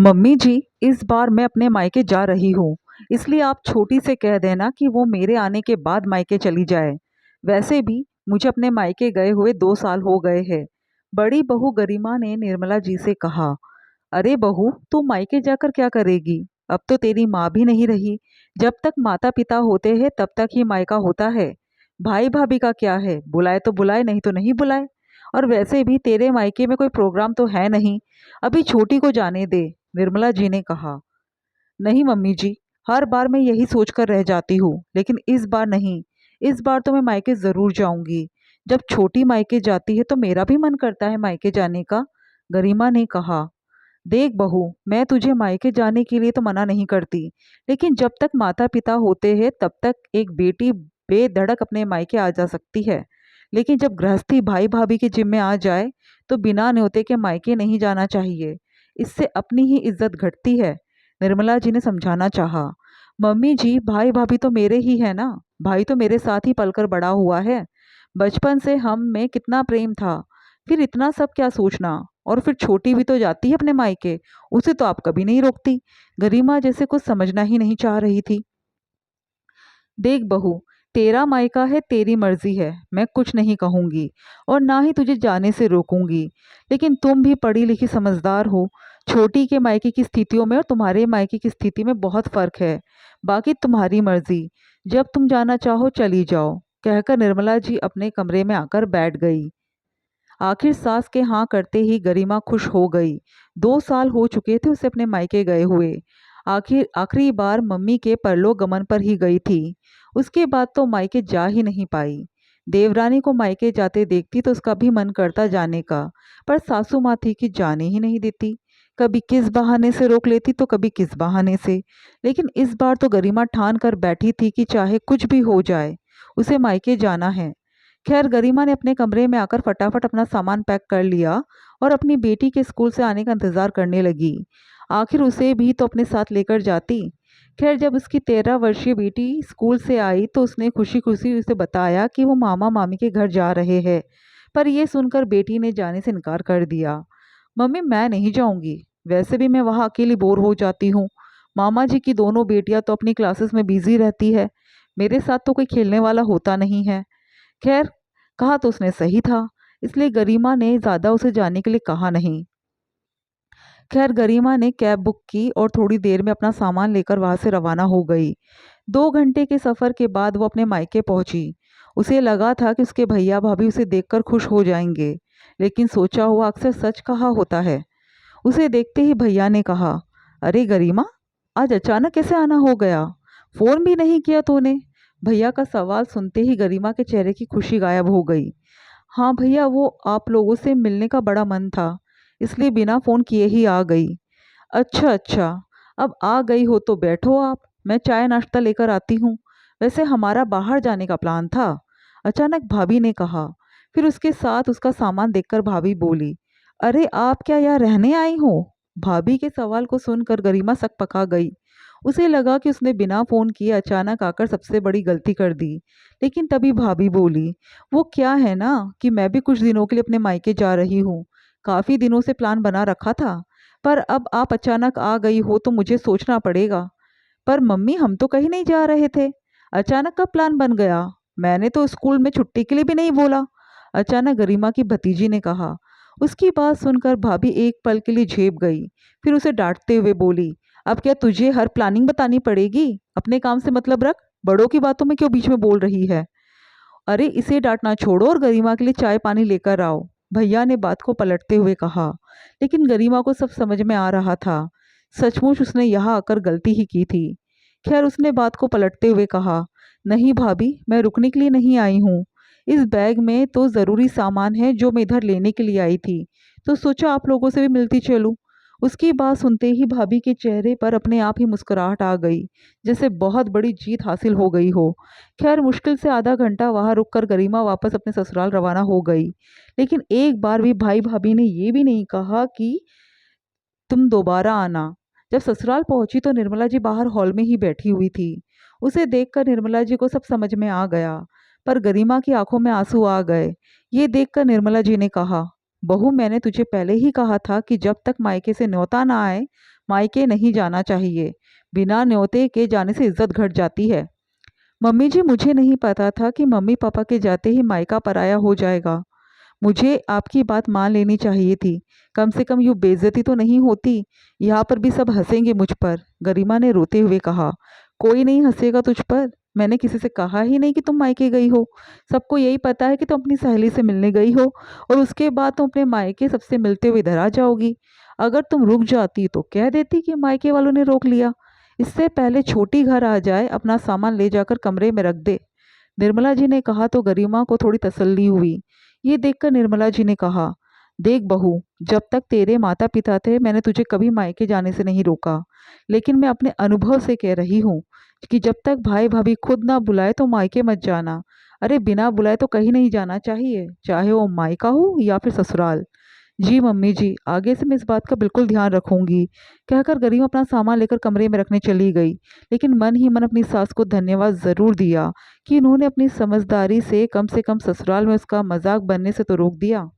Mummy जी, इस बार मैं अपने मायके जा रही हूँ। इसलिए आप छोटी से कह देना कि वो मेरे आने के बाद मायके चली जाए। वैसे भी मुझे अपने मायके गए हुए 2 साल हो गए हैं। बड़ी बहू गरिमा ने निर्मला जी से कहा। अरे बहू, तू मायके जाकर क्या करेगी? अब तो तेरी माँ भी नहीं रही। जब तक माता पिता होते हैं तब तक ही मायका होता है। भाई भाभी का क्या है, बुलाए तो बुलाए, नहीं तो नहीं बुलाए। और वैसे भी तेरे मायके में कोई प्रोग्राम तो है नहीं। अभी छोटी को जाने दे, निर्मला जी ने कहा। नहीं मम्मी जी, हर बार मैं यही सोचकर रह जाती हूँ, लेकिन इस बार नहीं। इस बार तो मैं मायके जरूर जाऊंगी। जब छोटी मायके जाती है तो मेरा भी मन करता है मायके जाने का, गरिमा ने कहा। देख बहू, मैं तुझे मायके जाने के लिए तो मना नहीं करती, लेकिन जब तक माता पिता होते हैं तब तक एक बेटी बेधड़क अपने मायके आ जा सकती है। लेकिन जब गृहस्थी भाई भाभी के जिम्मे आ जाए तो बिना न्योते के मायके नहीं जाना चाहिए। इससे अपनी ही इज्जत घटती है, निर्मला जी ने समझाना चाहा। मम्मी जी, भाई भाभी तो मेरे ही है ना। भाई तो मेरे साथ ही पलकर बड़ा हुआ है। बचपन से हम में कितना प्रेम था। फिर इतना सब क्या सोचना। और फिर छोटी भी तो जाती है अपने मायके, उसे तो आप कभी नहीं रोकती। गरिमा जैसे कुछ समझना ही नहीं चाह रही थी। देख बहू, तेरा मायका है, तेरी मर्जी है, मैं कुछ नहीं कहूंगी और ना ही तुझे जाने से रोकूंगी। लेकिन तुम भी पढ़ी लिखी समझदार हो। छोटी के मायके की स्थितियों में और तुम्हारे मायके की स्थिति में बहुत फर्क है। बाकी तुम्हारी मर्जी, जब तुम जाना चाहो चली जाओ, कहकर निर्मला जी अपने कमरे में आकर बैठ गई। आखिर सास के हाँ करते ही गरिमा खुश हो गई। 2 साल हो चुके थे उसे अपने मायके गए हुए। आखिर आखिरी बार मम्मी के परलोक गमन पर ही गई थी। उसके बाद तो मायके जा ही नहीं पाई। देवरानी को मायके जाते देखती तो उसका भी मन करता जाने का, पर सासू माँ थी कि जाने ही नहीं देती। कभी किस बहाने से रोक लेती तो कभी किस बहाने से। लेकिन इस बार तो गरिमा ठान कर बैठी थी कि चाहे कुछ भी हो जाए, उसे मायके जाना है। खैर, गरिमा ने अपने कमरे में आकर फटाफट अपना सामान पैक कर लिया और अपनी बेटी के स्कूल से आने का इंतजार करने लगी। आखिर उसे भी तो अपने साथ लेकर जाती। खैर, जब उसकी 13 वर्षीय बेटी स्कूल से आई तो उसने खुशी खुशी उसे बताया कि वो मामा मामी के घर जा रहे हैं। पर यह सुनकर बेटी ने जाने से इनकार कर दिया। मम्मी, मैं नहीं जाऊंगी। वैसे भी मैं वहाँ अकेली बोर हो जाती हूँ। मामा जी की दोनों बेटियां तो अपनी क्लासेस में बिजी रहती है। मेरे साथ तो कोई खेलने वाला होता नहीं है। खैर, कहा तो उसने सही था, इसलिए गरिमा ने ज्यादा उसे जाने के लिए कहा नहीं। खैर, गरिमा ने कैब बुक की और थोड़ी देर में अपना सामान लेकर वहां से रवाना हो गई। 2 घंटे के सफर के बाद वो अपने मायके पहुंची। उसे लगा था कि उसके भैया भाभी उसे देखकर खुश हो जाएंगे, लेकिन सोचा हुआ अक्सर सच कहा होता है। उसे देखते ही भैया ने कहा, अरे गरिमा, आज अचानक कैसे आना हो गया? फोन भी नहीं किया तूने। भैया का सवाल सुनते ही गरिमा के चेहरे की खुशी गायब हो गई। हाँ भैया, वो आप लोगों से मिलने का बड़ा मन था, इसलिए बिना फोन किए ही आ गई। अच्छा अच्छा, अब आ गई हो तो बैठो आप, मैं चाय नाश्ता लेकर आती हूँ। वैसे हमारा बाहर जाने का प्लान था, अचानक भाभी ने कहा। फिर उसके साथ उसका सामान देखकर भाभी बोली, अरे आप क्या यहाँ रहने आई हो? भाभी के सवाल को सुनकर गरिमा सक पका गई। उसे लगा कि उसने बिना फोन किए अचानक आकर सबसे बड़ी गलती कर दी। लेकिन तभी भाभी बोली, वो क्या है ना कि मैं भी कुछ दिनों के लिए अपने मायके जा रही हूँ। काफी दिनों से प्लान बना रखा था, पर अब आप अचानक आ गई हो तो मुझे सोचना पड़ेगा। पर मम्मी, हम तो कहीं नहीं जा रहे थे। अचानक का प्लान बन गया। मैंने तो स्कूल में छुट्टी के लिए भी नहीं बोला, अचानक गरिमा की भतीजी ने कहा। उसकी बात सुनकर भाभी एक पल के लिए झेप गई। फिर उसे डांटते हुए बोली, अब क्या तुझे हर प्लानिंग बतानी पड़ेगी? अपने काम से मतलब रख, बड़ों की बातों में क्यों बीच में बोल रही है? अरे इसे डांटना छोड़ो और गरिमा के लिए चाय पानी लेकर आओ, भैया ने बात को पलटते हुए कहा। लेकिन गरिमा को सब समझ में आ रहा था। सचमुच उसने यहाँ आकर गलती ही की थी। खैर, उसने बात को पलटते हुए कहा, नहीं भाभी, मैं रुकने के लिए नहीं आई हूँ। इस बैग में तो ज़रूरी सामान है जो मैं इधर लेने के लिए आई थी, तो सोचा आप लोगों से भी मिलती चलूँ। उसकी बात सुनते ही भाभी के चेहरे पर अपने आप ही मुस्कुराहट आ गई, जैसे बहुत बड़ी जीत हासिल हो गई हो। खैर, मुश्किल से आधा घंटा वहां रुककर गरिमा वापस अपने ससुराल रवाना हो गई। लेकिन एक बार भी भाई भाभी ने ये भी नहीं कहा कि तुम दोबारा आना। जब ससुराल पहुंची तो निर्मला जी बाहर हॉल में ही बैठी हुई थी। उसे देखकर निर्मला जी को सब समझ में आ गया, पर गरिमा की आंखों में आंसू आ गए। ये देखकर निर्मला जी ने कहा, बहू, मैंने तुझे पहले ही कहा था कि जब तक मायके से न्योता ना आए मायके नहीं जाना चाहिए। बिना न्योते के जाने से इज्जत घट जाती है। मम्मी जी, मुझे नहीं पता था कि मम्मी पापा के जाते ही मायका पराया हो जाएगा। मुझे आपकी बात मान लेनी चाहिए थी। कम से कम यूँ बेइज्जती तो नहीं होती। यहाँ पर भी सब हंसेंगे मुझ पर, गरिमा ने रोते हुए कहा। कोई नहीं हंसेगा तुझ पर। मैंने किसी से कहा ही नहीं कि तुम मायके गई हो। सबको यही पता है कि तुम अपनी सहेली से मिलने गई हो और उसके बाद तुम अपने मायके सबसे मिलते हुए इधर आ जाओगी। अगर तुम रुक जाती तो कह देती कि मायके वालों ने रोक लिया। इससे पहले छोटी घर आ जाए, अपना सामान ले जाकर कमरे में रख दे। निर्मला जी ने कहा तो गरिमा को थोड़ी तसल्ली हुई। ये देखकर निर्मला जी ने कहा, देख बहू, जब तक तेरे माता पिता थे मैंने तुझे कभी मायके जाने से नहीं रोका। लेकिन मैं अपने अनुभव से कह रही हूँ कि जब तक भाई भाभी खुद ना बुलाए तो मायके मत जाना। अरे बिना बुलाए तो कहीं नहीं जाना चाहिए, चाहे वो मायका हो या फिर ससुराल। जी मम्मी जी, आगे से मैं इस बात का बिल्कुल ध्यान रखूंगी, कहकर गरिमा अपना सामान लेकर कमरे में रखने चली गई। लेकिन मन ही मन अपनी सास को धन्यवाद जरूर दिया कि उन्होंने अपनी समझदारी से कम ससुराल में उसका मजाक बनने से तो रोक दिया।